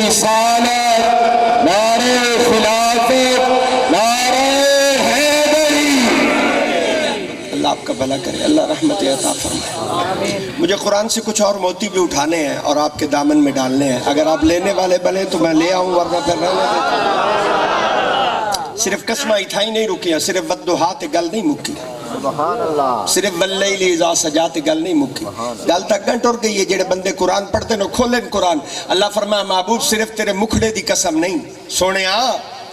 رسالت، نعرہ خلافت، نعرہ حیدری۔ اللہ آپ کا بھلا کرے، اللہ رحمت عطا فرمائے۔ مجھے قرآن سے کچھ اور موتی بھی اٹھانے ہیں اور آپ کے دامن میں ڈالنے ہیں، اگر آپ لینے والے بنے تو میں لے آؤں، ورنہ پھر رہنے دیتا ہوں۔ صرف قسمہ اتھائی نہیں رکیاں، صرف ودہات گل نہیں مکی، صرف واللیل اذا سجات گل نہیں مکی، گل تک گھنٹ اور گئی ہے۔ جڑے بندے قرآن پڑھتے نو کھولیں قرآن، اللہ فرمایا محبوب صرف تیرے مکھڑے دی قسم نہیں، سونے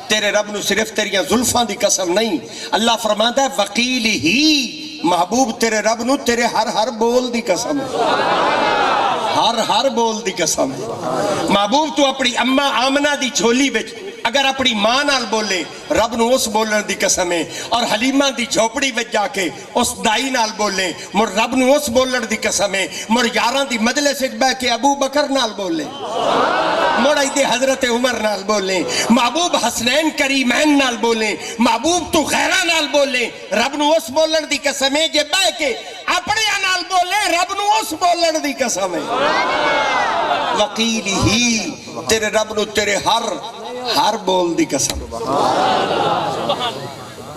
تیرے رب نو صرف تیریاں زلفاں دی قسم نہیں، اللہ فرماتا ہے وقیل ہی، محبوب تیرے رب نو تیرے ہر بول دی قسم ہے، ہر بول دی قسم ہے۔ محبوب تو اپنی اماں آمنہ دی جھولی بچ اگر اپنی ماں نال بولے رب نو اس بولن دی قسم ہے، اور حلیمہ دی جھوپڑی وچ جا کے اس دائی نال بولے مر رب نو اس بولن دی قسم ہے، مر یاراں دی مجلس وچ بیٹھ کے ابو بکر نال بولے، مڑ ایدے حضرت عمر نال بولیں، محبوب حسنین کریمین نال بولیں، محبوب تو غیرہ نال بولیں، رب نو اس بولن دی قسم ہے جے بہ کے اپنے نال بولیں رب نو اس بولن دی قسم ہے۔ وقیل ہی، تیرے رب نو تیرے ہر بول دی قسم۔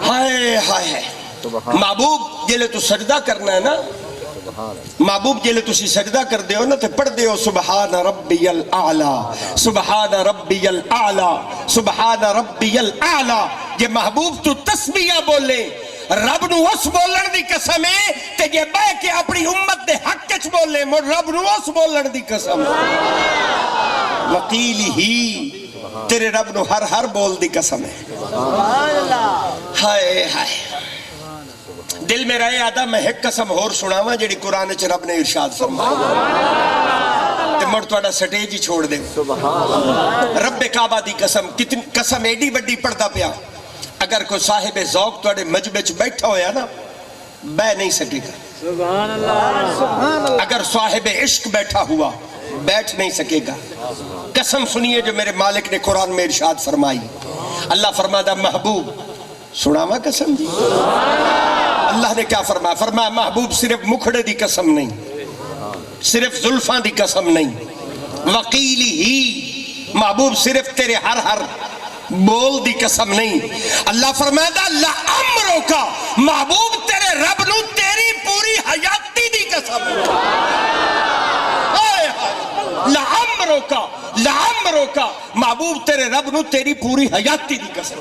ہائے ہائے محبوب جلے تو سجدہ کرنا ہے نا، محبوب جلے تسی سجدہ کر دے ہو نا تے پڑھ دے ہو سبحان ربی الاعلی، سبحان ربی الاعلی، سبحان ربی الاعلی۔ جے محبوب تو تسبیح بولے رب نو اس بولن دی قسم ہے، تے جے بہ کے اپنی امت دے حق وچ بولے مر رب نو اس بولن دی قسم ہے۔ وقیل ہی، تیرے رب نو ہر بول دی قسم ہے۔ ہائے ہائے دل میں رہے آدھا میں ایک قسم اور سناواں جڑی قرآن وچ رب نے ارشاد فرمایا تے مڑ تہاڈا سٹیج ہی چھوڑ دے۔ رب کعبہ دی قسم، کتنی قسم ایڈی بڑی پڑھدا پیا، اگر کوئی صاحب ذوق تہاڈے مجمع وچ بیٹھا ہویا نا بہ نہیں سکے گا، اگر صاحب عشق بیٹھا ہوا بیٹھ نہیں سکے گا۔ قسم سنیے جو میرے مالک نے قرآن میں ارشاد فرمائی، اللہ فرماتا محبوب سناوا قسم جی، اللہ نے کیا فرمایا؟ فرمایا محبوب صرف مکھڑے دی قسم نہیں، صرف زلفاں دی قسم نہیں، وقیلی ہی، محبوب صرف تیرے ہر بول دی قسم نہیں، اللہ فرماتا لعمرو کا، محبوب تیرے رب نو تیری پوری حیاتی دی قسم ہے۔ لعمرو کا محبوب تیرے رب نو تیری پوری حیاتی دی قسم۔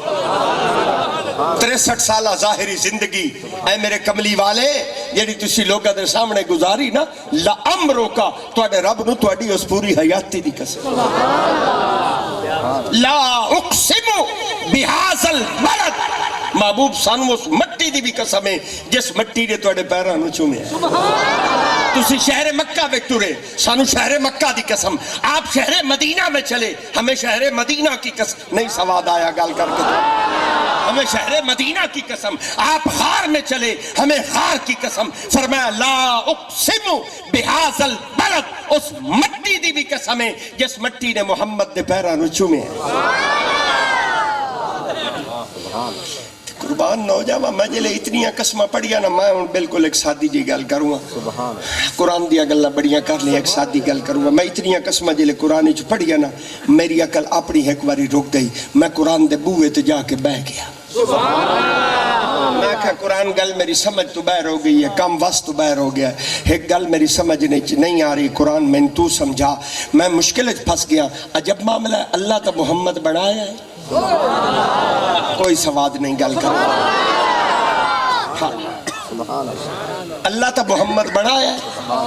63 سالہ ظاہری زندگی اے میرے کملی والے جیڑی تسی لوگاں دے سامنے گزاری نا، لعمرو کا تواڈے رب نو تواڈی اس پوری حیاتی دی قسم۔ لا اقسم بہذا البلد، محبوب سانو اس مٹی دی بھی قسم ہے جس مٹی نے تواڈے پیراں نو چومیا ہے۔ تسی شہر مکہ میں ٹرے، سانو شہر مکہ دی قسم، آپ شہر مدینہ میں چلے ہمیں شہر مدینہ کی قسم، نہیں سواد آیا گال کر کے، ہمیں شہر مدینہ کی قسم، آپ غار میں چلے ہمیں غار کی قسم۔ فرمایا لا اقسم بہذا البلد، اس مٹی دی بھی قسم ہے جس مٹی نے محمد دے پیراں نو چومیا ہے۔ قربان نہ ہو جاوا، میں جلے اتنی قسمہ پڑھیا نا، میں بالکل ایک سادی جی گل کروں گا، قرآن دیا گلہ بڑیاں کر لیں، ایک سادی گل کروں گا۔ میں اتنی قسمہ جلے قرآن چ پڑھیا نا، میری عقل اپنی ایک باری رک گئی، میں قرآن دے بوئے تے جا کے بہ گیا۔ میں کہا قرآن گل میری سمجھ تو باہر ہو گئی ہے، کم وقت تو باہر ہو گیا، ایک گل میری سمجھ نہیں آ رہی، قرآن میں تو سمجھا، میں مشکل پھنس گیا۔ عجب معاملہ ہے، اللہ تا محمد بنایا ہے، کوئی سواد نہیں گل کر، اللہ تا محمد بنایا ہے،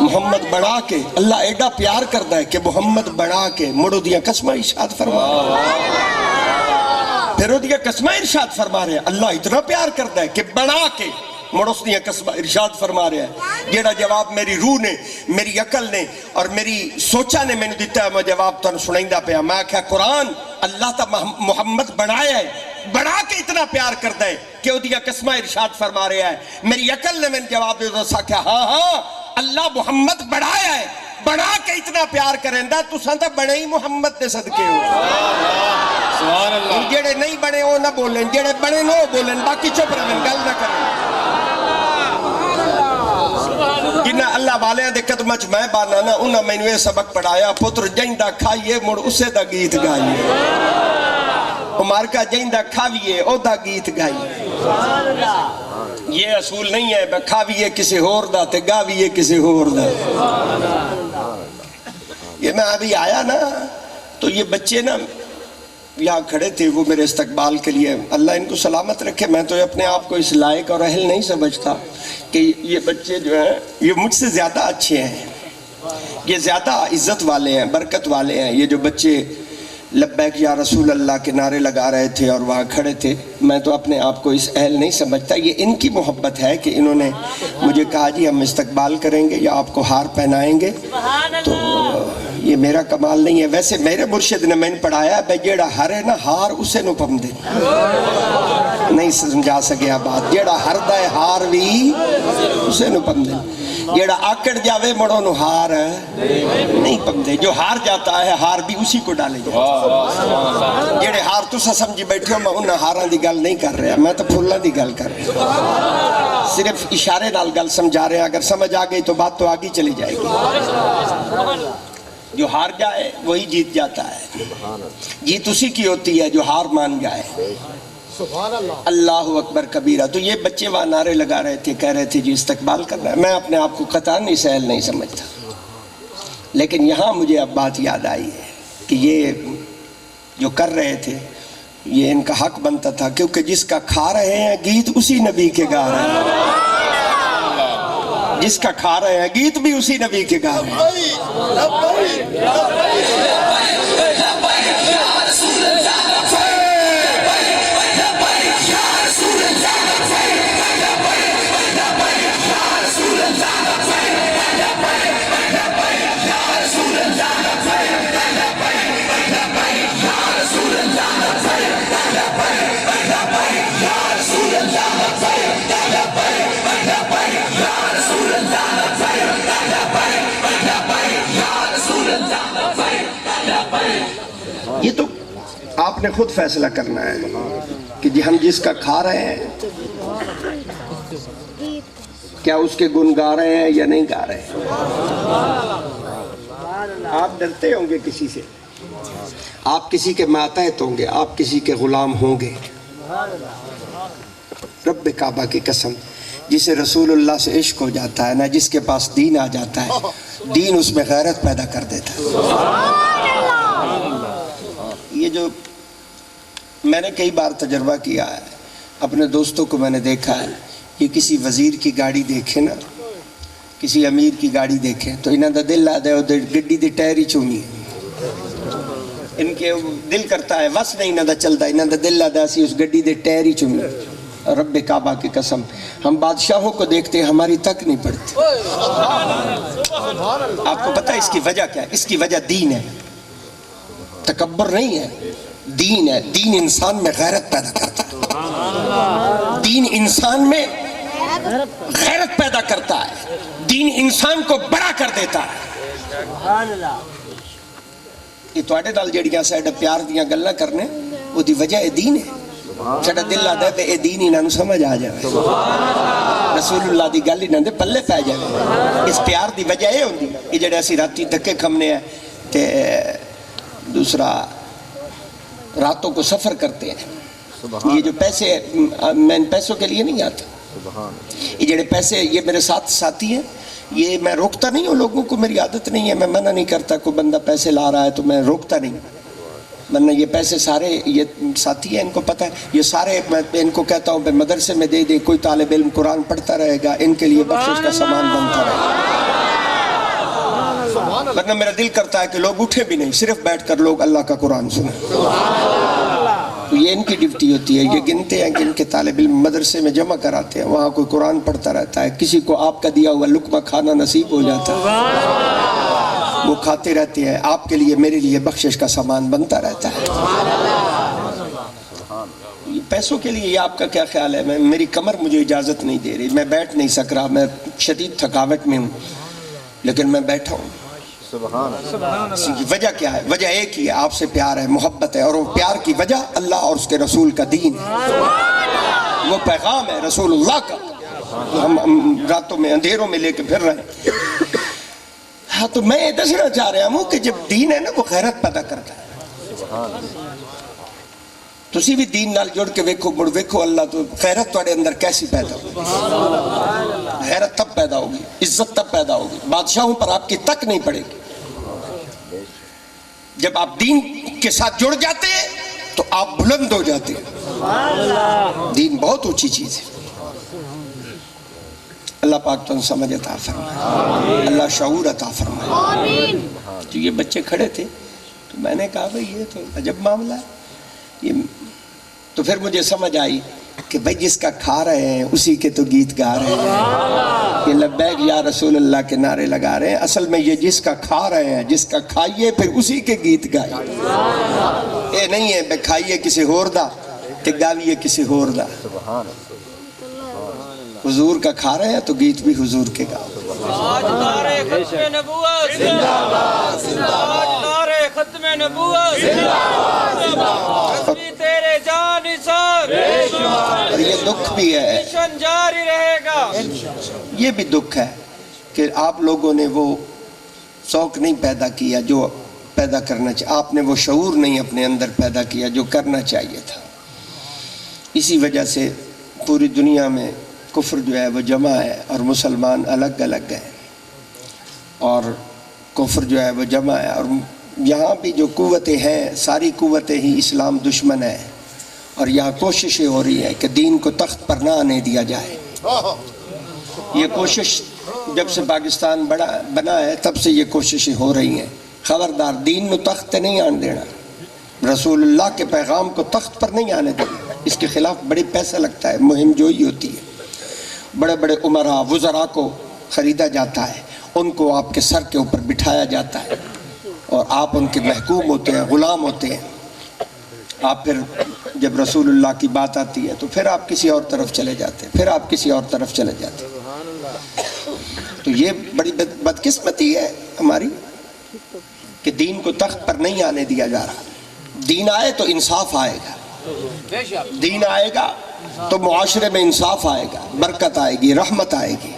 محمد بنا کے اللہ ایڈا پیار کرتا ہے کہ محمد بنا کے مڑو دیا قسمہ ارشاد فرما، پھر دیا قسمہ ارشاد فرما رہے ہیں۔ اللہ اتنا پیار کرتا ہے کہ بنا کے مڑوس دیا قسمہ ارشاد فرما رہے ہیں۔ جیڑا جواب میری روح نے، میری عقل نے اور میری سوچا نے میں نے دیتا ہے، میں جواب تو سنائندہ پیا۔ میں کہا قرآن اللہ تا محمد بنایا ہے، بنا کے اتنا پیار کرتا ہے کہ وہ دیا قسمہ ارشاد فرما رہے ہیں۔ میری عقل نے میں نے جواب دیتا سا کہ ہاں اللہ محمد بنایا ہے، بنا کے اتنا پیار کریں دا، تو سانتا بڑے ہی محمد دے صدقے ہو۔ جیڑے نہیں بڑے ہو نہ بولیں، جیڑے بڑے نہ ہو بولیں، باقی چپ رہیں، گل نہ کریں۔ جنہ اللہ والے دے قدمہ چ میں بانا نا انہاں میں نے سبق پڑھایا پتر جائندہ کھائیے مڑ اسے دا گیت گائیے عمر کا جائندہ کھاویے او دا گیت گائیے یہ اصول نہیں ہے کھاویے کسی ہور دا تے گاویے کسی ہور دا یہ میں ابھی آیا نا تو یہ بچے نا یہاں کھڑے تھے وہ میرے استقبال کے لیے اللہ ان کو سلامت رکھے میں تو اپنے آپ کو اس لائق اور اہل نہیں سمجھتا کہ یہ بچے جو ہیں یہ مجھ سے زیادہ اچھے ہیں یہ زیادہ عزت والے ہیں برکت والے ہیں یہ جو بچے لبیک یا رسول اللہ کے نعرے لگا رہے تھے اور وہاں کھڑے تھے میں تو اپنے آپ کو اس اہل نہیں سمجھتا یہ ان کی محبت ہے کہ انہوں نے مجھے کہا جی ہم استقبال کریں گے یا آپ کو ہار پہنائیں گے تو یہ میرا کمال نہیں ہے ویسے میرے مرشد نے میں نے پڑھایا بے جیڑا ہر ہے نا ہار اسے نو پم دے نہیں سمجھا سکیا بات جیڑا ہر دائے ہار بھی اسے نو پم دے جیڑا آکڑ جاوے مڑوں نو ہار نہیں پم دے جو ہار جاتا ہے ہار بھی اسی کو ڈالے جاتا جیڑے ہار تو سا سمجھی بیٹھے ہو میں انہاں ہاراں دی گل نہیں کر رہا میں تو پھولاں دی گل کر رہا صرف اشارے نال گل سمجھا رہے ہیں اگر سمجھ آ گئی تو بات تو آگے چلی جائے گی جو ہار جائے وہی جیت جاتا ہے جیت اسی کی ہوتی ہے جو ہار مان جائے اللہ اکبر کبیرہ تو یہ بچے وہاں نعرے لگا رہے تھے کہہ رہے تھے جی استقبال کرنا ہے میں اپنے آپ کو قطعاً نہیں سہل نہیں سمجھتا لیکن یہاں مجھے اب بات یاد آئی ہے کہ یہ جو کر رہے تھے یہ ان کا حق بنتا تھا کیونکہ جس کا کھا رہے ہیں گیت اسی نبی کے گا رہے ہیں جس کا کھا رہے ہیں گیت بھی اسی نبی کے گا رہے ہیں یہ تو آپ نے خود فیصلہ کرنا ہے کہ جی ہم جس کا کھا رہے ہیں کیا اس کے گن گا رہے ہیں یا نہیں گا رہے ہیں آپ ڈرتے ہوں گے کسی سے آپ کسی کے ماتحت ہوں گے آپ کسی کے غلام ہوں گے رب کعبہ کی قسم جسے رسول اللہ سے عشق ہو جاتا ہے نا جس کے پاس دین آ جاتا ہے دین اس میں غیرت پیدا کر دیتا ہے یہ جو میں نے کئی بار تجربہ کیا ہے اپنے دوستوں کو میں نے دیکھا ہے یہ کسی وزیر کی گاڑی دیکھے نا کسی امیر کی گاڑی دیکھے تو انہاں دا دل آدھا ہے گڈی دی ٹائر ہی چونی ان کے دل کرتا ہے وس نہیں انہاں دا چلتا انہاں دا دل آدھا سی اس گڈی دی ٹائر ہی چونی رب کعبہ کی قسم ہم بادشاہوں کو دیکھتے ہیں ہماری تک نہیں پڑتی آپ کو پتہ ہے اس کی وجہ کیا ہے اس کی وجہ دین ہے تکبر نہیں ہے دین ہے دین انسان میں غیرت پیدا کرتا ہے دین انسان میں غیرت پیدا کرتا ہے دین انسان کو بڑا کر دیتا ہے یہ توڑے نال جڑیاں سائڈ پیار دیاں گلنا کرنے وہ دی وجہ دین ہے چھڑا دل آدھا ہے اے دین انہوں سمجھ آ جائے رسول اللہ دی گل انہوں دے پلے پہ جائے اس پیار دی وجہ یہ ہوندی یہ جڑے اسی راتی دھکے کھمنے ہیں تے دوسرا راتوں کو سفر کرتے ہیں یہ جو پیسے میں ان پیسوں کے لیے نہیں آتا یہ جڑے پیسے یہ میرے ساتھ ساتھی ہیں یہ میں روکتا نہیں ہوں لوگوں کو میری عادت نہیں ہے میں منع نہیں کرتا کوئی بندہ پیسے لا رہا ہے تو میں روکتا نہیں ورنہ یہ پیسے سارے یہ ساتھی ہیں ان کو پتہ ہے یہ سارے میں ان کو کہتا ہوں مدرسے میں دے دے کوئی طالب علم قرآن پڑھتا رہے گا ان کے لیے بخشش کا سامان بنتا رہے گا ورنہ میرا دل کرتا ہے کہ لوگ اٹھے بھی نہیں صرف بیٹھ کر لوگ اللہ کا قرآن سنیں یہ ان کی ڈیوٹی ہوتی ہے یہ گنتے ہیں کہ ان کے طالب علم مدرسے میں جمع کراتے ہیں وہاں کوئی قرآن پڑھتا رہتا ہے کسی کو آپ کا دیا ہوا لقمہ کھانا نصیب ہو جاتا ہے وہ کھاتے رہتے ہیں آپ کے لیے میرے لیے بخشش کا سامان بنتا رہتا ہے پیسوں کے لیے یہ آپ کا کیا خیال ہے میری کمر مجھے اجازت نہیں دے رہی میں بیٹھ نہیں سک رہا میں شدید تھکاوٹ میں ہوں لیکن میں بیٹھا ہوں وجہ کیا ہے وجہ ایک ہی ہے آپ سے پیار ہے محبت ہے اور وہ پیار کی وجہ اللہ اور اس کے رسول کا دین ہے وہ پیغام ہے رسول اللہ کا ہم راتوں میں اندھیروں میں لے کے پھر رہے ہیں. ہاں تو میں یہ دسنا چاہ رہا ہوں کہ جب دین ہے نا وہ غیرت پیدا کرتا ہے. تسی بھی دین نال جڑ کے ویکھو مڑ ویکھو اللہ تو غیرت تواڈے اندر کیسی پیدا ہوگی. غیرت تب پیدا ہوگی, عزت تب پیدا ہوگی, بادشاہوں پر آپ کی تک نہیں پڑے گی. جب آپ دین کے ساتھ جڑ جاتے ہیں تو آپ بلند ہو جاتے ہیں. دین بہت اونچی چیز ہے. اللہ پاک تو سمجھ عطا فرمائے, اللہ شعور عطا فرمائے. تو یہ بچے کھڑے تھے تو میں نے کہا بھئی یہ تو عجب معاملہ ہے. تو پھر مجھے سمجھ آئی کہ بھئی جس کا کھا رہے ہیں اسی کے تو گیت گا رہے ہیں. یہ لبیک یا رسول اللہ کے نعرے لگا رہے ہیں. اصل میں یہ جس کا کھا رہے ہیں, جس کا کھائیے پھر اسی کے گیت گائیے. یہ نہیں ہے بے کھائیے کسی ہور دا تے گاویے کسی ہور دا. حضور کا کھا رہے ہیں تو گیت بھی حضور کے گاؤ. آج نعرے ختم نبوت زندہ باد, نعرے ختم نبوت زندہ باد, تیرے جان نثار اور یہ دکھ بھی ہے, مشن جاری رہے گا. یہ بھی دکھ ہے کہ آپ لوگوں نے وہ شوق نہیں پیدا کیا جو پیدا کرنا چاہیے. آپ نے وہ شعور نہیں اپنے اندر پیدا کیا جو کرنا چاہیے تھا. اسی وجہ سے پوری دنیا میں کفر جو ہے وہ جمع ہے اور مسلمان الگ الگ ہیں, اور کفر جو ہے وہ جمع ہے. اور یہاں بھی جو قوتیں ہیں ساری قوتیں ہی اسلام دشمن ہیں, اور یہاں کوششیں ہو رہی ہیں کہ دین کو تخت پر نہ آنے دیا جائے. یہ کوشش جب سے پاکستان بنا ہے تب سے یہ کوششیں ہو رہی ہیں. خبردار, دین نو تخت نہیں آن دینا, رسول اللہ کے پیغام کو تخت پر نہیں آنے دینا. اس کے خلاف بڑی پیسہ لگتا ہے, مہم جوئی ہوتی ہے. بڑے بڑے عمراء وزراء کو خریدا جاتا ہے, ان کو آپ کے سر کے اوپر بٹھایا جاتا ہے اور آپ ان کے محکوم ہوتے ہیں, غلام ہوتے ہیں. آپ پھر جب رسول اللہ کی بات آتی ہے تو پھر آپ کسی اور طرف چلے جاتے ہیں, پھر آپ کسی اور طرف چلے جاتے ہیں. تو یہ بڑی بدقسمتی ہے ہماری کہ دین کو تخت پر نہیں آنے دیا جا رہا. دین آئے تو انصاف آئے گا, دین آئے گا تو معاشرے میں انصاف آئے گا, برکت آئے گی, رحمت آئے گی.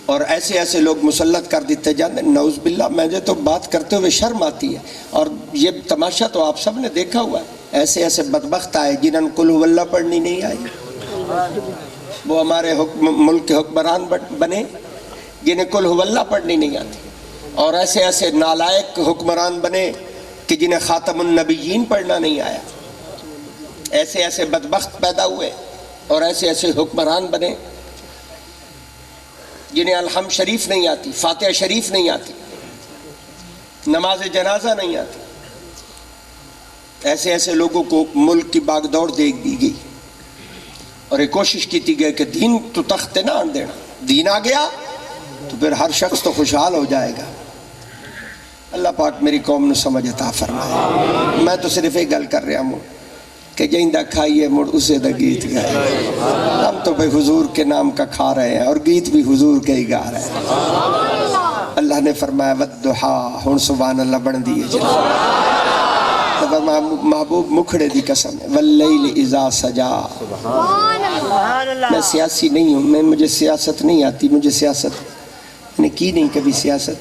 اور ایسے ایسے لوگ مسلط کر دیتے جاتے ہیں, نعوذ باللہ. مجھے تو بات کرتے ہوئے شرم آتی ہے, اور یہ تماشا تو آپ سب نے دیکھا ہوا ہے. ایسے ایسے بدبخت آئے جنہوں نے قل هو اللہ پڑھنی نہیں آئی, وہ ہمارے ملک کے حکمران بنے جنہیں قل هو اللہ پڑھنی نہیں آتی. اور ایسے ایسے نالائق حکمران بنے کہ جنہیں خاتم النبیین پڑھنا نہیں آیا. ایسے ایسے بدبخت پیدا ہوئے اور ایسے ایسے حکمران بنے جنہیں الحمد شریف نہیں آتی, فاتحہ شریف نہیں آتی, نماز جنازہ نہیں آتی. ایسے ایسے لوگوں کو ملک کی باغ دوڑ دے دی گئی اور ایک کوشش کی تھی گئی کہ دین تو تخت نہ آن دینا. دین آ گیا تو پھر ہر شخص تو خوشحال ہو جائے گا. اللہ پاک میری قوم نے سمجھ عطا فرمائے. میں تو صرف ایک گل کر رہا ہوں کہ جہندہ کھائیے مڑ اسے دا گیت گائے. ہم تو بھئی حضور کے نام کا کھا رہے ہیں اور گیت بھی حضور کے ہی گا رہے ہیں. اللہ نے فرمایا وَالضُّحَىٰ, ہن سبحان اللہ بڑھ دیئے جناب. محبوب مکھڑے دی قسم ہے, وَاللَّيْلِ إِذَا سَجَا. میں سیاسی نہیں ہوں, مجھے سیاست نہیں آتی, مجھے سیاست نے کی نہیں کبھی سیاست,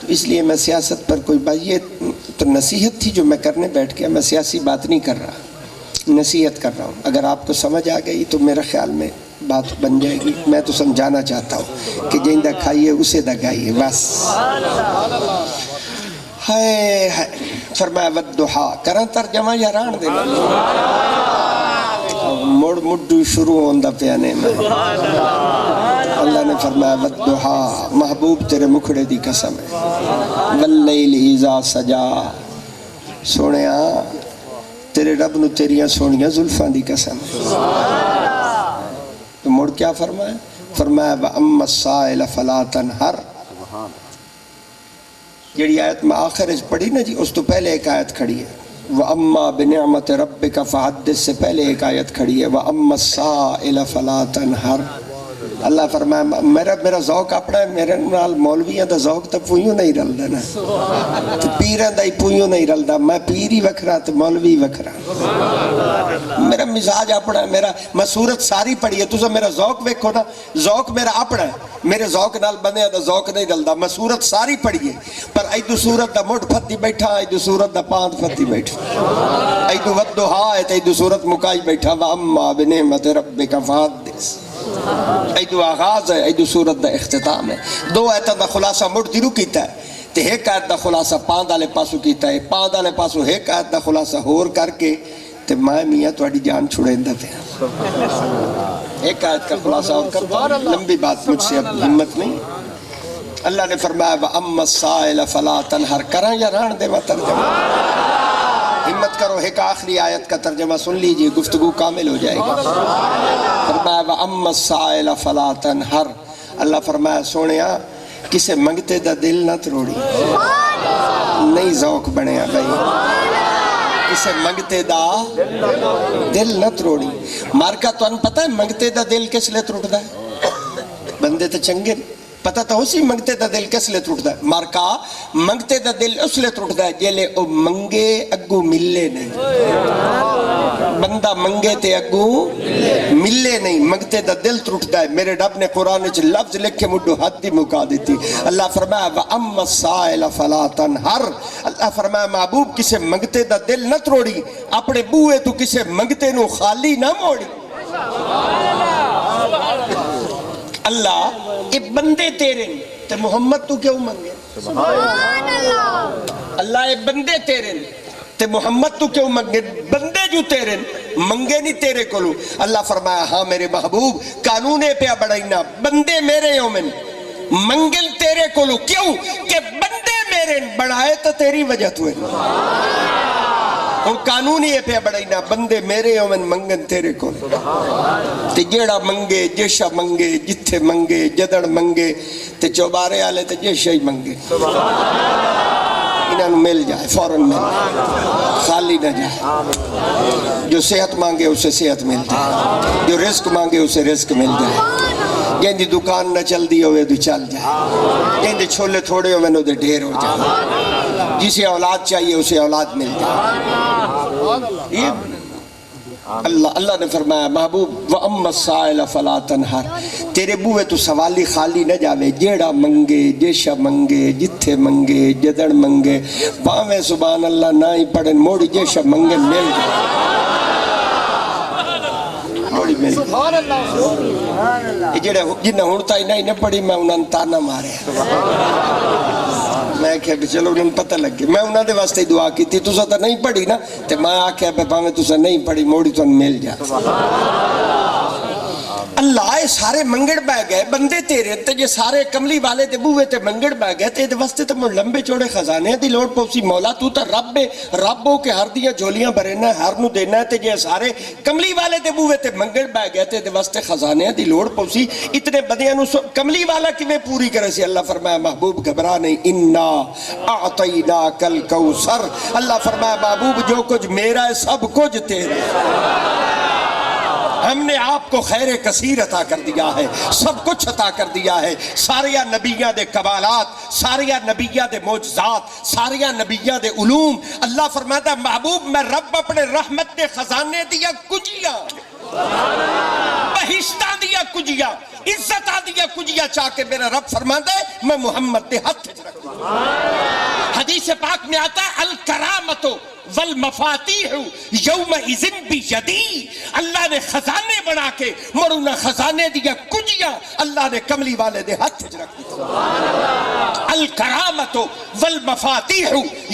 تو اس لیے میں سیاست پر کوئی بات, یہ تو نصیحت تھی جو میں کرنے بیٹھ گیا. میں سیاسی بات نہیں کر رہا, نصیحت کر رہا ہوں. اگر آپ کو سمجھ آ گئی تو میرا خیال میں بات بن جائے گی. میں تو سمجھانا چاہتا ہوں کہ جہندہ کھائیے اسے دگائیے بس. ہائے فرمایا وَالضُّحَىٰ, کرن ترجمہ یا ران دینا مڑ مڈو شروع ہوندہ پیانے میں. اللہ نے فرمایا وَالضُّحَىٰ, محبوب تیرے مکھڑے دی قسم ہے, وَاللَّيْلِ إِذَا سَجَا. سوڑیاں تیرے رب نو تیریاں سونیاں زلفاں دی قسم ہے. تو مڑ کیا فرمایا؟ فرمایا وَأَمَّا السَّائِلَ فَلَا تَنْهَرْ. جڑی آیت میں آخر اس پڑھی نا جی, اس تو پہلے ایک آیت کھڑی ہے وَأَمَّا بِنِعْمَةِ رَبِّكَ فَحَدِّث, سے پہلے ایک آیت کھڑی ہے وَأَمَّا السَّائِلَ فَلَا تَنْهَرْ. اللہ فرمایا میرا ذوق اپنا ہے، میرے نال مولویاں دا ذوق تو پوئیوں نہیں رلدا نا، تو پیراں دا ہی پوئیوں نہیں رلدا، میں پیر ہی وکھرا تو مولوی وکھرا، میرا مزاج اپنا ہے، میں صورت ساری پڑھی ہے، تسا میرا ذوق ویکھو نا، ذوق میرا اپنا ہے، میرے ذوق نال بندیاں دا ذوق نہیں رلدا، میں صورت ساری پڑھی ہے، پر ایدو صورت دا مٹھ پھتی بیٹھا، ایدو صورت دا پاند پھتی بیٹھا، ایدو ودہا ہے ایدو صورت مکائی بیٹھا، وَأَمَّا بِنِعْمَةِ رَبِّكَ فَحَدِّثْ، ایدو آغاز ہے، ایدو صورت دا اختتام ہے، دو ایتاں دا خلاصہ مٹھ دیرو کیتا ہے، تے ایک آیت دا خلاصہ پاند آلے پاسو کیتا ہے، پاند آلے پاسو ایک آیت دا خلاصہ ہور کر کے تے میں میاں تواڈی جان چھڑیندہ پیا، ایک آیت کا خلاصہ اور کرتا، لمبی بات مجھ سے اب ہمت نہیں۔ اللہ نے فرمایا وَأَمَّا السَّائِلَ فَلَا تَنْهَرْ، کراں یا ران دے میں ترجمہ، ہمت کرو، ایک آخری آیت کا ترجمہ سن لیجئے، گفتگو کامل ہو جائے گا۔ فرمایا وَأَمَّا السَّائِلَ فَلَا تَنْهَرْ، اللہ فرمایا سونیا کسے منگتے دا دل نہ تروڑی، نہیں ذوق بنیا بھائی، کسے منگتے دا دل نہ تروڑی، مارکا تو ان پتہ ہے منگتے دا دل کس لئے تروڑ دا ہے، بندے تو چنگے پتہ تو اسی منگتے دا دل کس لئے تروڑ دا ہے، مارکا منگتے دا دل اس لئے تروڑ دا ہے جیلے او منگے اگو ملے نہیں، بندہ منگے تے اگو ملے نہیں، منگتے دا دل تروڑ دا ہے۔ میرے رب نے قرآن وچ لفظ لکھے مڈو حد دی مکا دیتی، اللہ فرمایا وَأَمَّا السَّائِلَ فَلَا تَنْهَرْ، اللہ فرمایا محبوب کسے منگتے دا دل نہ تروڑی، اپنے بوئے تو کسے منگتے نو خالی نہ موڑی۔ اللہ اے بندے تیرے تے محمد تو کیوں منگے، اللہ اے بندے تیرے تے محمد تو کیوں منگے، بندے جو تیرے منگے نہیں تیرے کولو، اللہ فرمایا ہاں میرے محبوب قانونے پہ بڑھائینا، بندے میرے یومن منگل تیرے کولو، کیوں کہ بندے میرے بڑھائے تو تیری وجہ تو ہے، اور قانونی پہ بڑھائینا، بندے میرے یومن منگن تیرے کولو، تے جیڑا منگے جیشا منگے جتھے منگے جدڑ منگے تے چوبارے آلے تے جیشا ہی منگے، انہوں مل جائے فوراں مل جائے، خالی نہ جائے، جو صحت مانگے اسے صحت مل جائے، جو رزق مانگے اسے رزق مل جائے، جن دی دکان نہ چل دی ہوئے تو چل جائے، جن دی چھولے تھوڑے ہوئے نو دے ڈھیر ہو جائے، جسے اولاد چاہیے اسے اولاد مل جائے۔ اللہ نے فرمایا محبوب وَأَمَّا السَّائِلَ فَلَا تَنْهَرْ، تیرے بوئے تو سوالی خالی نہ جاوے، جیڑا منگے جیشا منگے جتھے منگے جدڑ منگے، باویں سبحان اللہ نہ ہی پڑھن موڑی جیشا منگے مل جائے، موڑی مل جائے، جیڑا جنہ ہونتا ہی نہیں پڑھی میں انہاں تانا مارے، میں کہا بھی چلو انہوں پتہ لگ گیا، میں انہوں نے واسطے دعا کی تھی، تُسا تو نہیں پڑھی نا، تو میں آکھا ہے باویں تُسا نہیں پڑھی موڑی تو مل جا۔ اللہ اے سارے منگڑ بہ گئے بندے تیرے تے جے سارے کملی والے تے بوئے تے منگڑ بہ گئے تے واسطے تے مڑ لمبے چوڑے خزانے دی لوڑ پوسی، مولا تو تا رب ہے، رب ہو کے ہر دیاں جولیاں بھرنا ہے، ہر نو دینا ہے، تے جے سارے کملی والے تے بوئے تے منگڑ بہ گئے تے واسطے خزانے دی لوڑ پوسی، اتنے بدیاں نو کملی والا کیویں پوری کرے سی؟ اللہ فرمایا محبوب گھبرا نہیں، انا اعطیناک الکوثر، اللہ فرمایا محبوب جو کچھ میرا ہے سب کچھ تیرا، ہم نے آپ کو خیر کثیر عطا کر دیا ہے، سب کچھ عطا کر دیا ہے، ساریاں نبیہ دے کمالات، ساریاں نبیہ دے معجزات، ساریاں نبیہ دے علوم، اللہ فرماتا ہے محبوب میں رب اپنے رحمت دے خزانے دیا کجیاں، بہشتہ دیا کجیاں، عزتہ دیا کجیاں چاہ کے میرا رب فرماتا ہے میں محمد دے ہاتھ رکھوں۔ حدیث پاک میں آتا ہے الکرامت والمفاتیح یومئذ بیدی، اللہ نے خزانے بنا کے مرونا خزانے دیا کجیاں اللہ نے کملی والے دے ہاتھ رکھ دیا۔ الکرامت والمفاتیح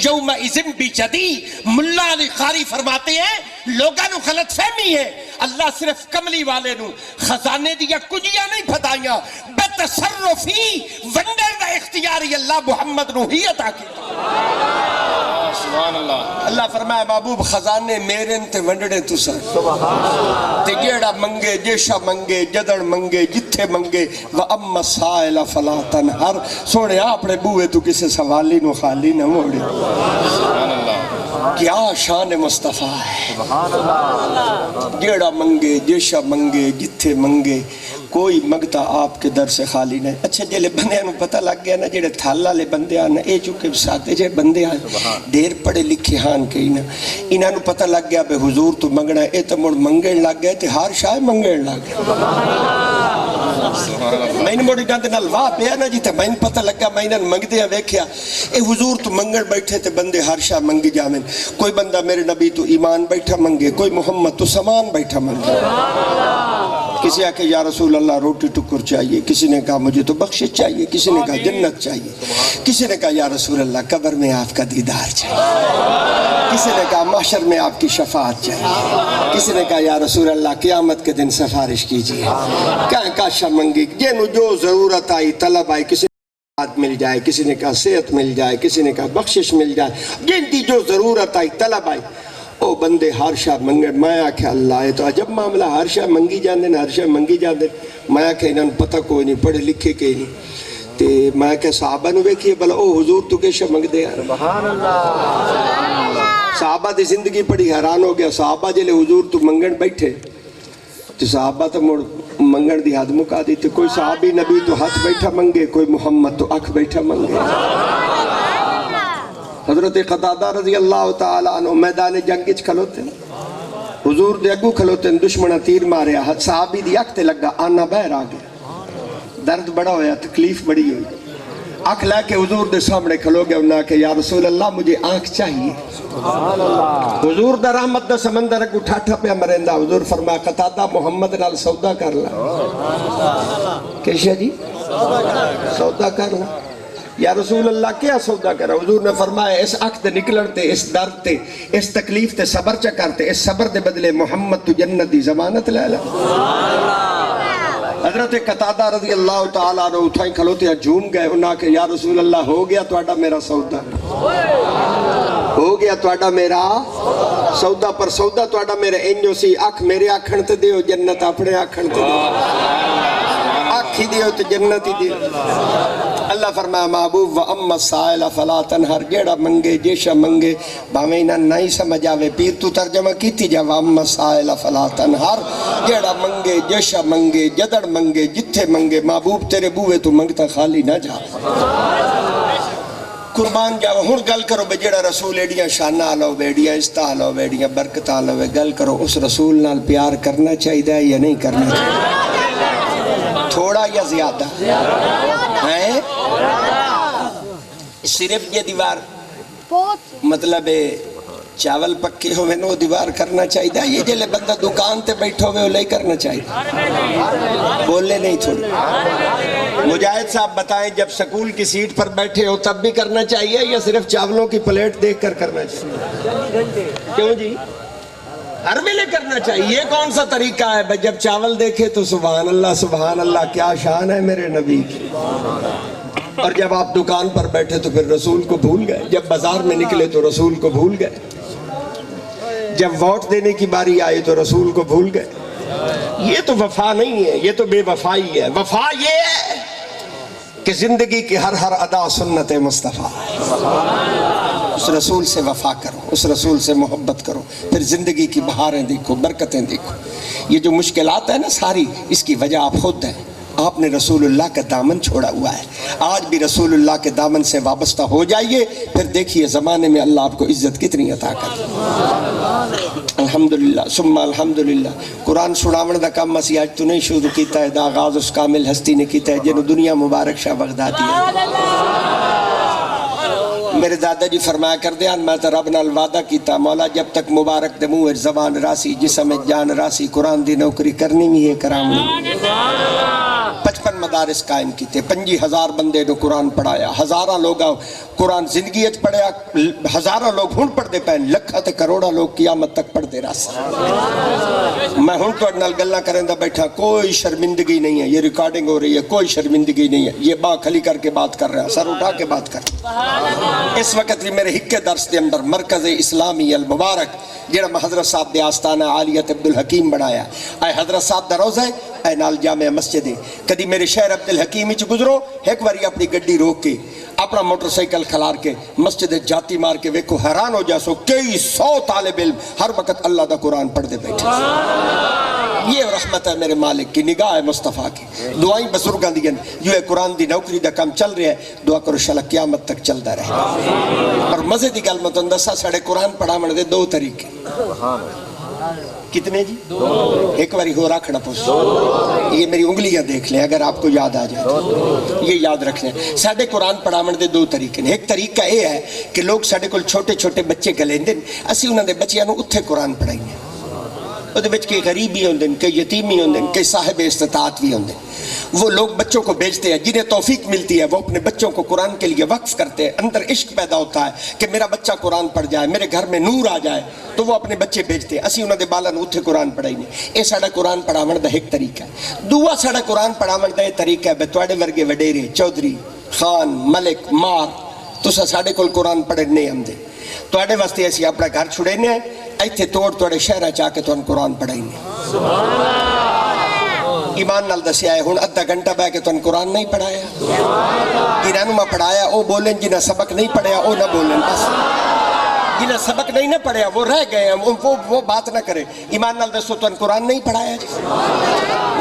یومئذ بیدی، ملا علی قاری فرماتے ہیں لوگاں نو غلط فہمی ہے، اللہ صرف کملی والے نو خزانے دیا کجیاں نہیں پھتائیاں، بے تصرفی ونڈر دا اختیاری اللہ محمد نو ہی عطا کی۔ سبحان اللہ۔ اللہ فرمایا محبوب خزانے میرے تے ونڈڑے تو سر، تے جیڑا منگے جیشا منگے جدڑ منگے جتھے منگے، وَأَمَّا السَّائِلَ فَلَا تَنْهَرْ، سوڑے اپنے بوئے تو کسے سوالی نو خالی نہ موڑے۔ سبحان اللہ، کیا شان مصطفیٰ ہے، جیڑا منگے جیشا منگے جتھے منگے، کوئی منگتا آپ کے در سے خالی نہیں. اچھا جلے بندے نو پتہ لگ گیا نا جڑے تھال والے بندے آن اے چونکہ سادے جے بندے آن دیر پڑھے لکھے ہان کے انہاں نو پتہ لگ گیا بے حضور تو منگنا اے تو مڑ منگن لگ گئے تے ہر شاہ منگن لگ گئے. میں نے موڑی گاندے نال واہ پیا نا جی تے میں پتہ لگا میں انہاں منگدے ہیں ویکھیا اے حضور تو منگن بیٹھے تے بندے ہر شاہ منگی جاویں. کوئی بندہ میرے نبی تو ایمان بیٹھا منگے, کوئی محمد تو سامان بیٹھا منگے. کسی آکے یا رسول اللہ روٹی ٹکر چاہیے, کسی نے کہا مجھے تو بخشش چاہیے, کسی نے کہا جنت چاہیے, کسی نے کہا یا رسول اللہ قبر میں آپ کا دیدار چاہیے, کسی نے کہا محشر میں آپ کی شفاعت چاہیے, کسی نے کہا یا رسول اللہ قیامت کے دن سفارش کیجیے. کہاں کاشا منگی جنو جو ضرورت آئی طلب آئی, کسی مل جائے, کسی نے کہا صحت مل جائے, کسی نے کہا بخشش مل جائے, جن کی جو ضرورت آئی طلب آئی. او بندے ہر شاہ منگن. میں آکھا اللہ ہے تو عجب معاملہ, ہر شاہ منگی جاندے ہر شاہ منگی جاندے. میں آکھا انہوں پتہ کوئی نہیں, پڑھے لکھے کے نہیں. تے میں آکھا صحابہ نو بیکھئے بلا او حضور تو کے شاہ منگ دے. صحابہ دی زندگی پڑی حیران ہو گیا. صحابہ جلے حضور تو منگن بیٹھے تو صحابہ تو مڑ منگن دی حد مکا دی. تے کوئی صحابی نبی تو ہاتھ بیٹھا منگے, کوئی محمد تو اکھ بیٹھا منگے. حضرت قتادہ رضی اللہ تعالیٰ عنہ میدان جنگیچ کھلوتے, حضور دے اگو کھلوتے, دشمنہ تیر ماریا, صحابی دی اکھ تے لگا, آنا بہر آگیا, درد بڑا ہویا, تکلیف بڑی ہوئی. اکھ لے کے حضور دے سامنے کھلو گیا, انہاں کہ یا رسول اللہ مجھے آنکھ چاہیے. حضور دا رحمت دا سمندر اگو ٹھاٹھا پہ مرندہ. حضور فرمایا قتادہ محمد نال سودا کر لا. کیشہ جی سودا کر لا. یا رسول اللہ کیا سودا کرا؟ حضور نے فرمایا اس اکھ دے نکلن تے, اس درد تے, اس تکلیف تے صبر چا کرتے, اس صبر دے بدلے محمد تو جنت دی ضمانت لے لا. حضرت قتادہ رضی اللہ تعالیٰ عنہ اٹھائیں کھلوتے ہیں, جھوم گئے. انہاں کہ یا رسول اللہ ہو گیا توڑا میرا سودا, ہو گیا توڑا میرا سودا. پر سودا توڑا میرے انجو سی, اکھ میرے آکھن تے دیو, جنت اپنے آکھن تے دیو. اکھ ہی دیو تو جنت ہی دیو. اللہ فرمایا محبوب وَأَمَّا السَّائِلَ فَلَا تَنْهَرْ, جیڑا منگے جیشا منگے باویں انہاں نہیں سمجھ آوے. پیر تو ترجمہ کیتی جا وَأَمَّا السَّائِلَ فَلَا تَنْهَرْ, جیڑا منگے جیشا منگے جدڑ منگے جتھے منگے محبوب تیرے بوئے تو منگتا خالی نہ جا. قربان جاؤ. ہن گل کرو بے جیڑا رسول ایڈیاں شانہ آلو بیڑیاں استعالو بیڑیاں برکت آلو بے, گل کرو اس رسول نال پیار کرنا چاہیے یا نہیں کرنا چاہیے؟ تھوڑا یا زیادہ ہیں؟ صرف یہ دیوار مطلب چاول پکے ہوئے نو دیوار کرنا چاہیے, یہ جلے بندہ دکان تے بیٹھو ہوئے لے کرنا چاہیے. بولے نہیں تھوڑی. مجاہد صاحب بتائیں جب سکول کی سیٹ پر بیٹھے ہو تب بھی کرنا چاہیے یا صرف چاولوں کی پلیٹ دیکھ کر کرنا چاہیے؟ کیوں جی ہر ملے کرنا چاہیے؟ یہ کون سا طریقہ ہے؟ جب چاول دیکھے تو سبحان اللہ کیا شان ہے میرے نبی کی. اور جب آپ دکان پر بیٹھے تو پھر رسول کو بھول گئے, جب بازار میں نکلے تو رسول کو بھول گئے, جب ووٹ دینے کی باری آئی تو رسول کو بھول گئے. یہ تو وفا نہیں ہے, یہ تو بے وفائی ہے. وفا یہ ہے کہ زندگی کی ہر ادا سنت مصطفیٰ. اس رسول سے وفا کرو, اس رسول سے محبت کرو, پھر زندگی کی بہاریں دیکھو, برکتیں دیکھو. یہ جو مشکلات ہیں نا ساری, اس کی وجہ آپ خود ہیں. آپ نے رسول اللہ کا دامن چھوڑا ہوا ہے. آج بھی رسول اللہ کے دامن سے وابستہ ہو جائیے, پھر دیکھیے زمانے میں اللہ آپ کو عزت کتنی عطا کرے. الحمدللہ ثم الحمدللہ. قرآن سناون دا کام اسی آج تو نہیں شروع کیتا ہے, دا آغاز اس کامل ہستی نے کیتا ہے جنہوں دنیا مبارک شاہ بغدادی ہے. میرے دادا جی فرمایا کر دیا, میں تو رب نال وعدہ کیتا مولا جب تک مبارک دے منہ زبان راسی, جسم جان راسی, قرآن دی نوکری کرنی بھی ہے کرام. 55 مدارس قائم کیتے, 25,000 بندے نے قرآن پڑھایا, ہزاراں لوگ قرآن زندگی اچ پڑھیا, ہزاراں لوگ ہن پڑھ دے پہن, لکھا تے کروڑا لوگ قیامت تک پڑھ دے راس. میں ہن تو نال گلاں کریں دا بیٹھا, کوئی شرمندگی نہیں ہے, یہ ریکارڈنگ ہو رہی ہے, کوئی شرمندگی نہیں ہے, یہ باں کھلی کر کے بات کر رہا ہے, سر اٹھا کے بات کر رہا ہے. اس وقت بھی میرے ہکے درس دے اندر مرکز اسلامی المبارک جڑا میں حضرت صاحب دے آستانہ عالیت عبدالحکیم بنایا, اے حضرت صاحب دا روزہ ہے, اے نال جامع مسجد ہے. کدی میرے شہر عبدالحکیم وچ گزرو, ایک باری اپنی گڈی روک کے اپنا موٹر سائیکل کھلار کے مسجد جاتی مار کے ویکھو, حیران ہو جاسو, کئی 100 طالب علم ہر وقت اللہ دا قرآن پڑھ دے بیٹھے. یہ رحمت ہے میرے مالک کی، نگاہ ہے مصطفیٰ کی، دعائیں بزرگاں دیاں جو ہے قرآن دی نوکری دا کام چل رہا ہے، دعا کرو شاءاللہ قیامت تک چلتا رہے گا۔ اور مزے دی گل میں تنوں دساں ساڈے قرآن پڑھاون دے دو طریقے، کتنے جی؟ ایک باری ہو رکھنا پوچھو، یہ میری انگلیاں دیکھ لیں اگر آپ کو یاد آ جائے تو یہ یاد رکھنا ہے۔ ساڈے قرآن پڑھاون دے دو طریقے ہیں۔ ایک طریقہ یہ ہے کہ لوگ ساڈے کول چھوٹے چھوٹے بچے گلیندے، اسی انہاں دے بچیاں نوں اتھے قرآن پڑھائیے، وہ کئی غریبی ہوندے ہیں، کئی یتیمی ہوندے ہیں، کئی صاحب استطاعت بھی ہوندے ہیں۔ وہ لوگ بچوں کو بھیجتے ہیں، جنہیں توفیق ملتی ہے وہ اپنے بچوں کو قرآن کے لیے وقف کرتے ہیں، اندر عشق پیدا ہوتا ہے کہ میرا بچہ قرآن پڑھ جائے، میرے گھر میں نور آ جائے، تو وہ اپنے بچے بھیجتے ہیں، اسی انہاں دے بالاں نوں اتھے قرآن پڑھائیے۔ یہ ساڈا قرآن پڑھاون دا ایک طریقہ ہے۔ دوسرا ساڈا قرآن پڑھاون دا یہ طریقہ ہے تواڈے ورگے وڈیرے چودھری خان ملک مار تساں ساڈے کول قرآن پڑھن نہیں آندے، تواڈے واسطے اسی اپنا گھر چھڑینے ہیں، ایتھے توڑ تواڈے شہراں چا کے تانوں قرآن پڑھائیے۔ ایمان نال دسیا ہے ہن ادھا گھنٹہ بیٹھ کے تانوں قرآن نہیں پڑھایا، جنہاں نوں میں پڑھایا او بولیں، جنہاں سبق نہیں پڑھیا او نہ بولیں، بس جنہاں سبق نہیں نہ پڑھیا وہ رہ گئے ہیں، وہ بات نہ کرے۔ ایمان نال دسو تانوں قرآن نہیں پڑھایا جی،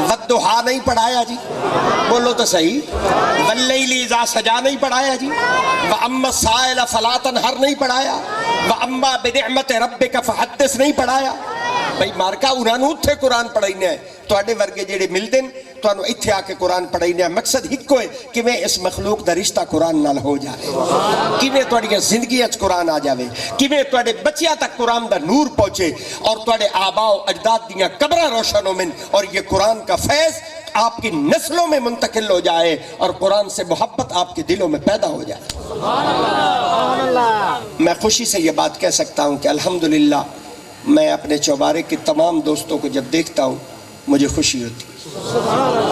والضحیٰ نہیں پڑھایا جی، بولو تو صحیح، واللیل اذا سجا نہیں پڑھایا جی، واما السائل فلا تنہر نہیں پڑھایا، واما بنعمت ربک فحدث نہیں پڑھایا۔ بھئی مارکا انہاں نوں اتھے قرآن پڑھائینے ہے، تواڈے ورگے جڑے ملدے تانوں اتھے آ کے قرآن پڑھائینے ہے۔ مقصد ہکو ہے کہ میں اس مخلوق دا رشتہ قرآن نال ہو جائے، کیویں تواڈیاں زندگیاں وچ قرآن آ جاوے، کیویں تواڈے بچیاں تک قرآن دا نور پہنچے اور تواڈے آباء و اجداد دیاں قبراں روشن ہومن اور یہ قرآن کا فیض آپ کی نسلوں میں منتقل ہو جائے اور قرآن سے محبت آپ کے دلوں میں پیدا ہو جائے۔ میں خوشی سے یہ بات کہہ سکتا ہوں کہ الحمدللہ میں اپنے چوبارے کے تمام دوستوں کو جب دیکھتا ہوں مجھے خوشی ہوتی ہے،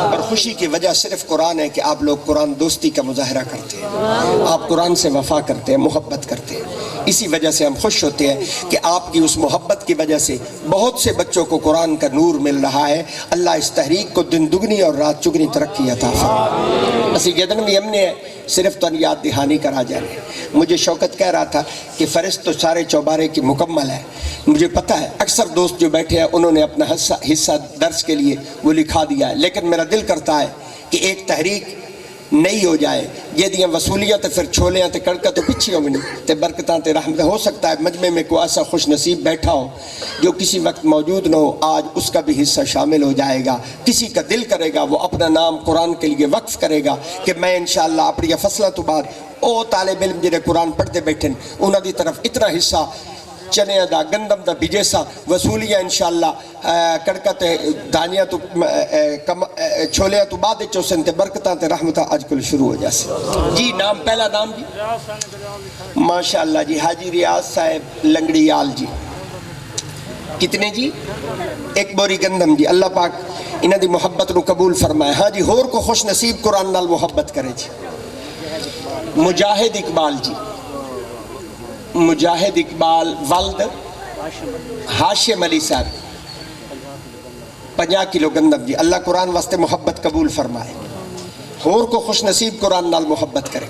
اور خوشی کی وجہ صرف قرآن ہے کہ آپ لوگ قرآن دوستی کا مظاہرہ کرتے ہیں، آپ قرآن سے وفا کرتے ہیں، محبت کرتے ہیں۔ اسی وجہ سے ہم خوش ہوتے ہیں کہ آپ کی اس محبت کی وجہ سے بہت سے بچوں کو قرآن کا نور مل رہا ہے۔ اللہ اس تحریک کو دن دگنی اور رات چگنی ترقی عطا فرمائے۔ اسی گدن بھی ہم نے صرف تو یاد دہانی کرا جانے۔ مجھے شوکت کہہ رہا تھا کہ فہرست تو سارے چوبارے کی مکمل ہے، مجھے پتہ ہے اکثر دوست جو بیٹھے ہیں انہوں نے اپنا حصہ درس کے لیے وہ لکھا دیا ہے، لیکن میرا دل کرتا ہے کہ ایک تحریک نہیں ہو جائے، یہ دیاں وصولیاں تے پھر چھولیاں تے کڑکا تو پچھی ہوں گی تے برکتاں تے رحمت۔ ہو سکتا ہے مجمع میں کوئی ایسا خوش نصیب بیٹھا ہو جو کسی وقت موجود نہ ہو، آج اس کا بھی حصہ شامل ہو جائے گا۔ کسی کا دل کرے گا وہ اپنا نام قرآن کے لیے وقف کرے گا کہ میں انشاءاللہ اپنی فصلوں تو بعد او طالب علم جنہیں قرآن پڑھتے بیٹھن انہاں دی طرف اتنا حصہ چنے دا گندم دا بجے سا وصولیاں انشاءاللہ کڑکا تے دانیاں تو چھولیاں تو بعد چوسن تے برکتاں تے رحمتاں اج کل شروع ہو جاسے۔ جی نام پہلا نام جی ماشاءاللہ جی حاجی ریاض صاحب لنگڑیال جی، کتنے جی؟ ایک بوری گندم جی، اللہ پاک انہاں دی محبت نو قبول فرمائے۔ ہاں جی ہور کو خوش نصیب قرآن نال محبت کرے جی۔ مجاہد اقبال جی، مجاہد اقبال والد ہاشم علی صاحب 50 کلو گندم جی، اللہ قرآن واسطے محبت قبول فرمائے، ہور کو خوش نصیب قرآن نال محبت کرے۔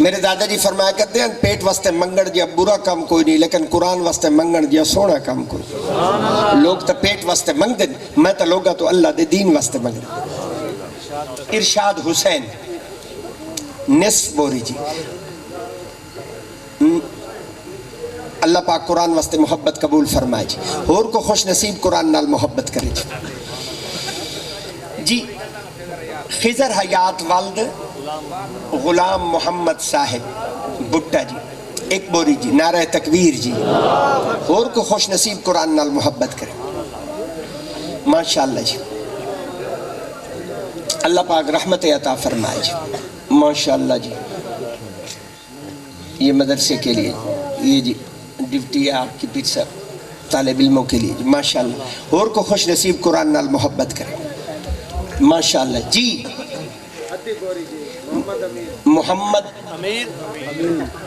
میرے دادا جی فرمایا کرتے ہیں پیٹ واسطے منگن جیا برا کام کوئی نہیں، لیکن قرآن واسطے منگن جیا سونا کام کوئی نہیں۔ لوگ تو پیٹ واسطے منگ دیں، میں تو لوگا تو اللہ دے دین واسطے منگ دیں۔ ارشاد حسین نصف بوری جی، اللہ پاک قرآن واسطے محبت قبول فرمائے جی، اور کو خوش نصیب قرآن نال محبت کرے جی۔ جی خضر حیات والد غلام محمد صاحب بٹا جی، ایک بوری جی، نعرہ تکبیر جی، اور کو خوش نصیب قرآن نال محبت کرے ماشاءاللہ جی۔ اللہ پاک رحمت عطا فرمائے جی ماشاءاللہ جی۔ یہ مدرسے کے لیے یہ جی ڈیوٹی آپ کی پیر صاحب طالب علموں کے لیے جی ماشاءاللہ، اور کو خوش نصیب قرآن نال محبت کرے ماشاءاللہ جی۔ محمد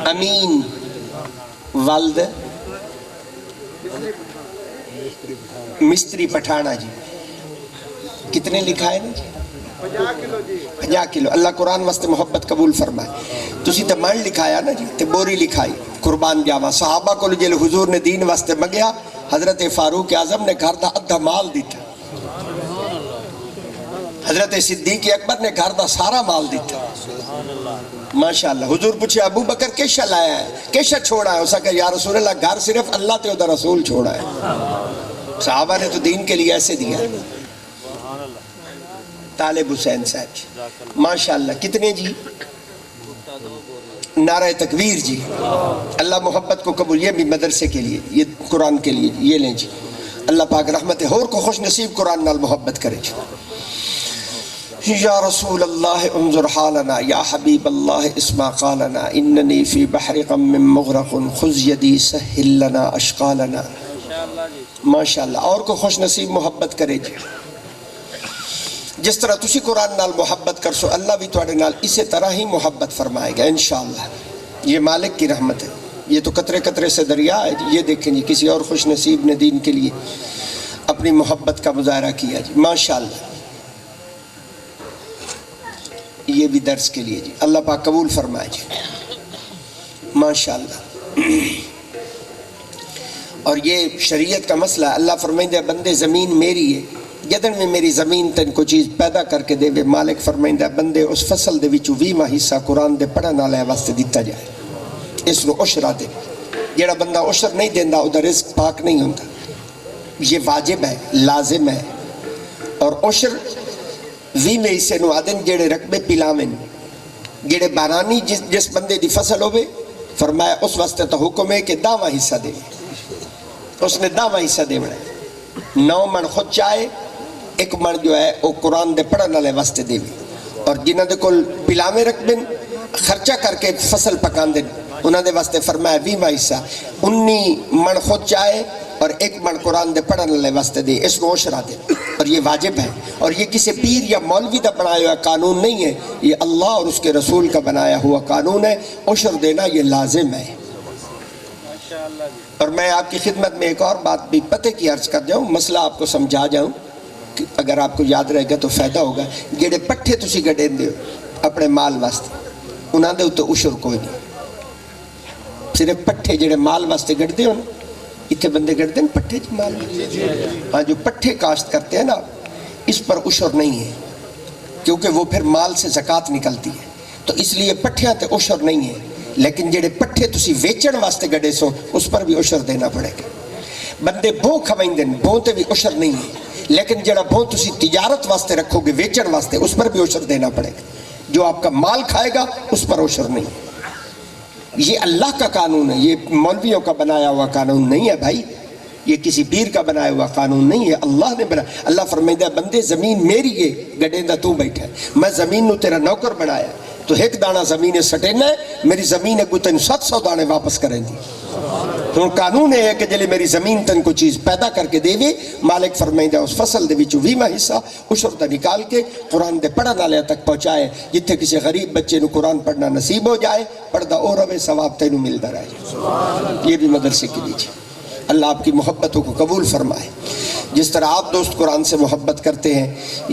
امین والد مستری پٹھانا جی، کتنے لکھا ہے نا جی؟ 50 کلو۔ اللہ قرآن واسطے محبت قبول فرمائے۔ تسی تے من لکھایا نا جی تے بوری لکھائی، قربان جاوا صحابہ کو جل حضور نے دین واسطے منگیا، حضرت فاروق اعظم نے گھر دا ادھا مال دیتا، حضرت صدیق اکبر نے گھر دا سارا مال دیتا ماشاءاللہ. حضور پوچھے ابو بکر کیشا لایا ہے, کیشا چھوڑا ہے؟ اسا کہ یا رسول اللہ گھر صرف اللہ تے دا رسول چھوڑا ہے. صحابہ نے تو دین کے لیے ایسے دیا. طالب حسین صاحب جی ماشاءاللہ کتنے جی؟ نعرہ تکبیر جی. اللہ محبت کو قبول, یہ بھی مدرسے کے لیے, یہ قرآن کے لیے, یہ لیں جی. اللہ پاک رحمت ہور کو خوش نصیب قرآن نال محبت کرے جی. یا رسول اللہ انظر حالنا, یا حبیب اللہ اسمع قالنا, اننی فی بحر غم مغرق خذ یدی سہل لنا اشقالنا. ماشاءاللہ اور کو خوش نصیب محبت کرے جی. جس طرح تسی قرآن نال محبت کر سو اللہ بھی تواڈے نال اسی طرح ہی محبت فرمائے گا انشاءاللہ. یہ مالک کی رحمت ہے. یہ تو قطرے قطرے سے دریا ہے جی. یہ دیکھیں جی کسی اور خوش نصیب نے دین کے لیے اپنی محبت کا مظاہرہ کیا جی ماشاءاللہ. یہ بھی درس کے لیے جی. اللہ پاک قبول فرمائے جی ماشاءاللہ. اور یہ شریعت کا مسئلہ ہے. اللہ فرمائندہ بندے زمین میری ہے, جدن میں میری زمین تن کو چیز پیدا کر کے دے وے, مالک فرمائندہ بندے اس فصل دے وچوں 20واں حصہ قرآن دے پڑھن والے واسطے دیتا جائے. اس نو عشرہ دے. جڑا بندہ عشر نہیں دیندا او دا رزق پاک نہیں ہوندا. یہ واجب ہے, لازم ہے. اور عشر 20 حصے نو آدن جڑے رقبے پلاویں, جڑے بارانی جس بندے دی فصل ہوے, فرمایا اس واسطے تو حکم ہے کہ 10واں حصہ دے. اس نے 10واں حصہ دینا ہے. 9 من خود چاہے, 1 من جو ہے وہ قرآن دے پڑھن والے واسطے دے. اور جنہاں دے کول پلاویں رقبے خرچہ کر کے فصل پکان دے, انہاں دے واسطے فرمایا 20واں حصہ. 19 من خود چاہے اور 1 من قرآن دے پڑھن والے واسطے دے. اس کو عشرہ دے. اور یہ واجب ہے. اور یہ کسی پیر یا مولوی دا بنایا ہوا قانون نہیں ہے, یہ اللہ اور اس کے رسول کا بنایا ہوا قانون ہے. عشر دینا یہ لازم ہے. اور میں آپ کی خدمت میں ایک اور بات بھی پتہ کی عرض کر جاؤں, مسئلہ آپ کو سمجھا جاؤں, اگر آپ کو یاد رہے گا تو فائدہ ہوگا. جڑے پٹھے تسی گڈین دے اپنے مال واسطے, انہاں دے تو عشر کوئی نہیں. صرف پٹھے جڑے مال واسطے گڈدے ہو نا, اتنے بندے گڑتے ہیں پٹھے جی مال. ہاں جو پٹھے کاشت کرتے ہیں نا, اس پر عشر نہیں ہے, کیونکہ وہ پھر مال سے زکوٰۃ نکلتی ہے. تو اس لیے پٹھیاں تے عشر نہیں ہے. لیکن جڑے پٹھے تسی ویچن واسطے گڑے سو, اس پر بھی عشر دینا پڑے گا. بندے بھوں کھوائیں بھوں تے بھی عشر نہیں ہے. لیکن جڑا بھوں تسی تجارت واسطے رکھو گے ویچن واسطے, اس پر بھی عشر دینا پڑے گا. جو آپ کا مال کھائے گا اس پر عشر نہیں ہے. یہ اللہ کا قانون ہے, یہ مولویوں کا بنایا ہوا قانون نہیں ہے بھائی. یہ کسی پیر کا بنایا ہوا قانون نہیں ہے, اللہ نے بنایا. اللہ فرمائندہ بندے زمین میری ہے, گڈیندا تو بیٹھا ہے. میں زمین نو تیرا نوکر بنایا, تو ایک دانہ زمین سٹینا ہے, میری زمین اگو تین 700 دانے واپس کریں دی. تو قانون ہے کہ جلے میری زمین تن کو چیز پیدا کر کے دے وے, مالک فرمائندہ اس فصل دے وچوں 20واں حصہ عشر دا نکال کے قرآن دے پڑھن والے تک پہنچائے. جتھے کسی غریب بچے نو قرآن پڑھنا نصیب ہو جائے, پڑھدا او رہے, ثواب تینوں ملدا رہے. یہ بھی مدرسے کے لیے. اللہ آپ کی محبتوں کو قبول فرمائے. جس طرح آپ دوست قرآن سے محبت کرتے ہیں,